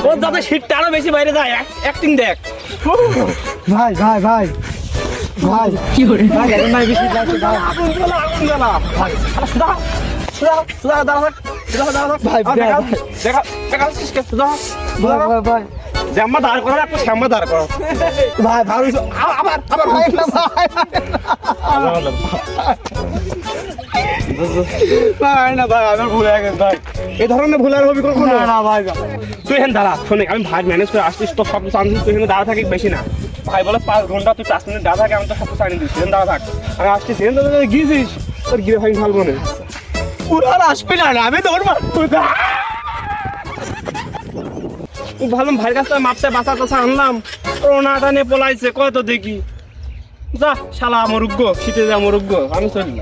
ওর যাতে শীতটা আরো বেশি বাইরে যায়, অ্যাক্টিং দেখ। ভাই ভাই ভাই ভাই কি করে ভাই এখন নাই বেশি যাচ্ছে ভাই আগুন জ্বালা ভাই সুধা সুধা দাঁড়া ভাই দেখা দেখা সুধা ভাই ভাই জাম্মা দাঁড় করা একটা শ্যাম্মা দাঁড় করা ভাই ভাই আবার আবার ভাই না ভাই ভাই না ভাই আমার ভুল হয়ে গেছে ভাই, এই ধরনের ভুল আর হবে কখনো না না ভাই তুই এখানে দাঁড়া, শোনে আমি ভাই ম্যানেজ করে আসছিস তো সব কিছু আনছিস, তুই এখানে দাঁড়া থাকিস বেশি না। ভাই বলে 5 ঘন্টা তুই 5 মিনিট দাঁড়া থাকে, আমি তো সব কিছু আনি দিচ্ছি, দাঁড়া থাক আমি আসছি, সেখানে তো গিয়েছিস তোর গিয়ে ভাই ভালো মনে পুরো আর আসবি না, আমি দৌড় মার ভালো ভাইয়ের কাছ থেকে মাপতে বাঁচা টাচা আনলাম, ওনাটা নিয়ে পলাইছে কত দেখি, যা শালা মরুগ্য শীতে যা মরুগ্য, আমি চলি।